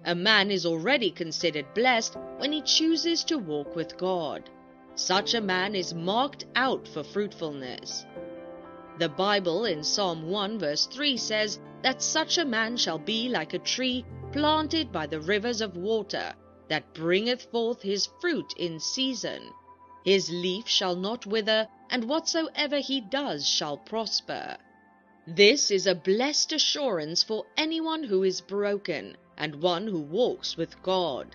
A man is already considered blessed when he chooses to walk with God. Such a man is marked out for fruitfulness. The Bible in Psalm 1 verse 3 says that such a man shall be like a tree planted by the rivers of water, that bringeth forth his fruit in season. His leaf shall not wither, and whatsoever he does shall prosper. This is a blessed assurance for anyone who is broken, and one who walks with God.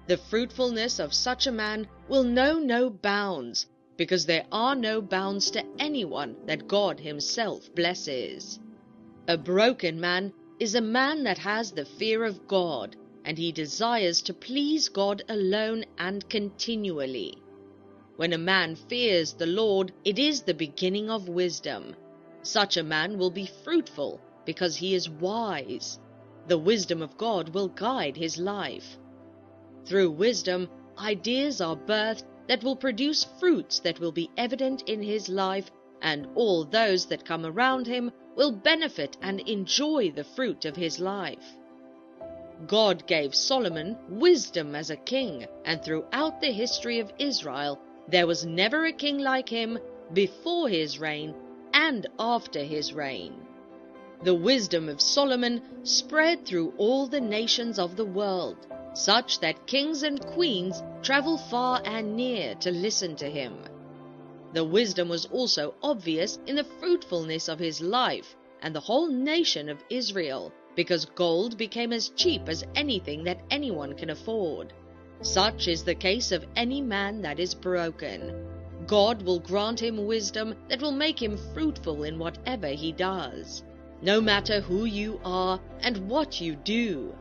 The fruitfulness of such a man will know no bounds, because there are no bounds to anyone that God himself blesses. A broken man is a man that has the fear of God, and he desires to please God alone and continually. When a man fears the Lord, it is the beginning of wisdom. Such a man will be fruitful because he is wise. The wisdom of God will guide his life. Through wisdom, ideas are birthed that will produce fruits that will be evident in his life, and all those that come around him will benefit and enjoy the fruit of his life. God gave Solomon wisdom as a king, and throughout the history of Israel, there was never a king like him before his reign and after his reign. The wisdom of Solomon spread through all the nations of the world, such that kings and queens travel far and near to listen to him. The wisdom was also obvious in the fruitfulness of his life and the whole nation of Israel, because gold became as cheap as anything that anyone can afford. Such is the case of any man that is broken. God will grant him wisdom that will make him fruitful in whatever he does, no matter who you are and what you do.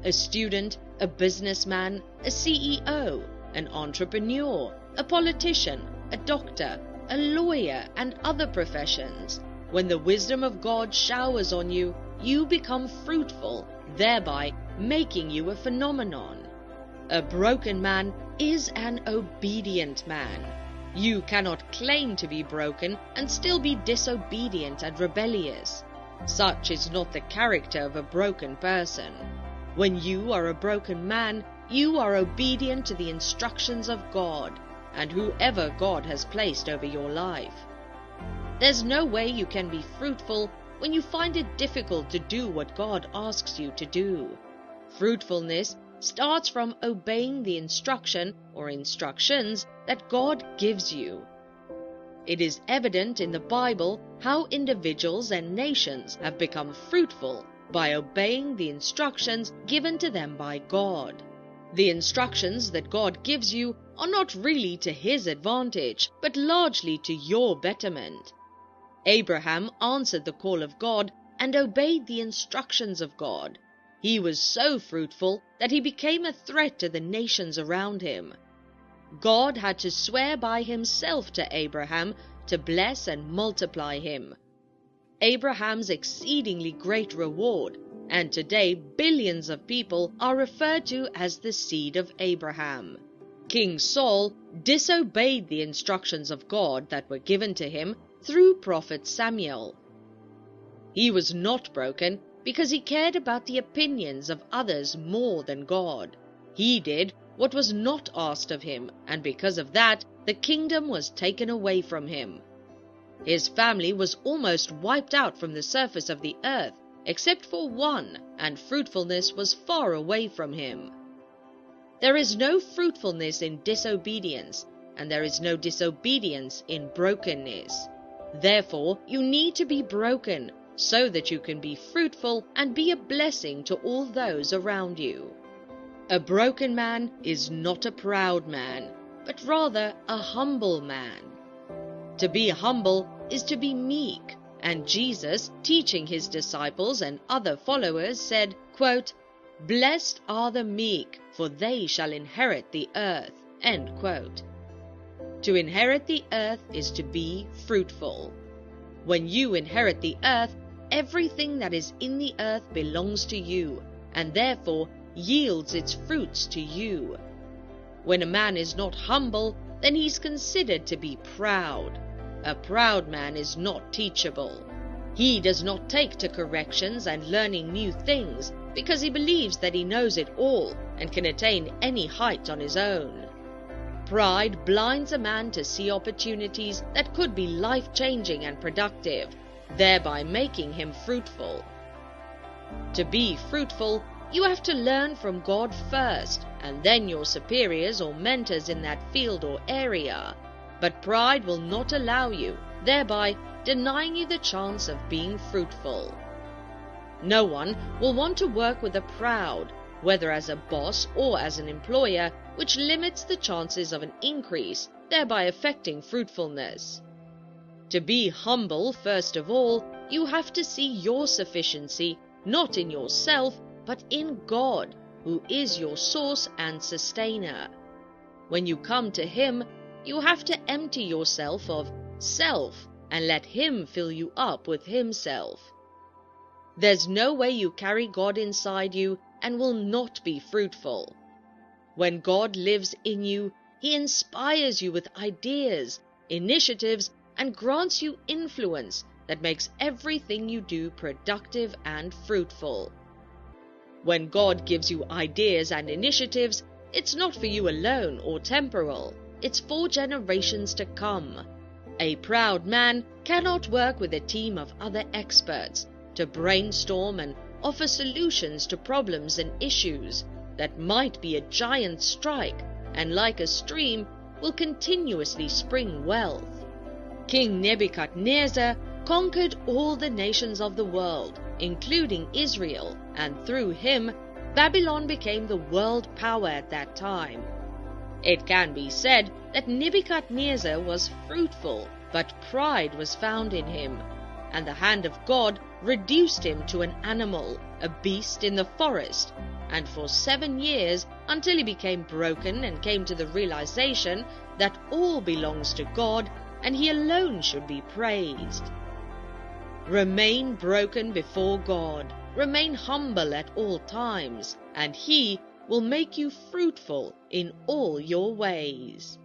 A student, a businessman, a CEO, an entrepreneur, a politician, a doctor, a lawyer, and other professions. When the wisdom of God showers on you, you become fruitful, thereby making you a phenomenon. A broken man is an obedient man. You cannot claim to be broken and still be disobedient and rebellious. Such is not the character of a broken person. When you are a broken man, you are obedient to the instructions of God and whoever God has placed over your life. There's no way you can be fruitful when you find it difficult to do what God asks you to do. Fruitfulness starts from obeying the instruction or instructions that God gives you. It is evident in the Bible how individuals and nations have become fruitful by obeying the instructions given to them by God. The instructions that God gives you are not really to his advantage, but largely to your betterment. Abraham answered the call of God and obeyed the instructions of God. He was so fruitful that he became a threat to the nations around him. God had to swear by himself to Abraham to bless and multiply him. Abraham's exceedingly great reward, and today billions of people are referred to as the seed of Abraham. King Saul disobeyed the instructions of God that were given to him through prophet Samuel. He was not broken because he cared about the opinions of others more than God. He did what was not asked of him, and because of that, the kingdom was taken away from him. His family was almost wiped out from the surface of the earth, except for one, and fruitfulness was far away from him. There is no fruitfulness in disobedience, and there is no disobedience in brokenness. Therefore, you need to be broken so that you can be fruitful and be a blessing to all those around you. A broken man is not a proud man, but rather a humble man. To be humble is to be meek, and Jesus, teaching his disciples and other followers, said, quote, "Blessed are the meek, for they shall inherit the earth." End quote. To inherit the earth is to be fruitful. When you inherit the earth, everything that is in the earth belongs to you, and therefore yields its fruits to you. When a man is not humble, then he's considered to be proud. A proud man is not teachable. He does not take to corrections and learning new things, because he believes that he knows it all and can attain any height on his own. Pride blinds a man to see opportunities that could be life-changing and productive, thereby making him fruitful. To be fruitful, you have to learn from God first, and then your superiors or mentors in that field or area. But pride will not allow you, thereby denying you the chance of being fruitful. No one will want to work with a proud, whether as a boss or as an employer, which limits the chances of an increase, thereby affecting fruitfulness. To be humble, first of all, you have to see your sufficiency not in yourself, but in God, who is your source and sustainer. When you come to Him, you have to empty yourself of self and let Him fill you up with Himself. There's no way you carry God inside you and will not be fruitful. When God lives in you, He inspires you with ideas, initiatives, and grants you influence that makes everything you do productive and fruitful. When God gives you ideas and initiatives, it's not for you alone or temporal, it's for generations to come. A proud man cannot work with a team of other experts to brainstorm and offer solutions to problems and issues that might be a giant strike and, like a stream, will continuously spring wealth. King Nebuchadnezzar conquered all the nations of the world, including Israel, and through him, Babylon became the world power at that time. It can be said that Nebuchadnezzar was fruitful, but pride was found in him, and the hand of God reduced him to an animal, a beast in the forest, and for 7 years, until he became broken and came to the realization that all belongs to God and He alone should be praised. Remain broken before God, remain humble at all times, and He will make you fruitful in all your ways.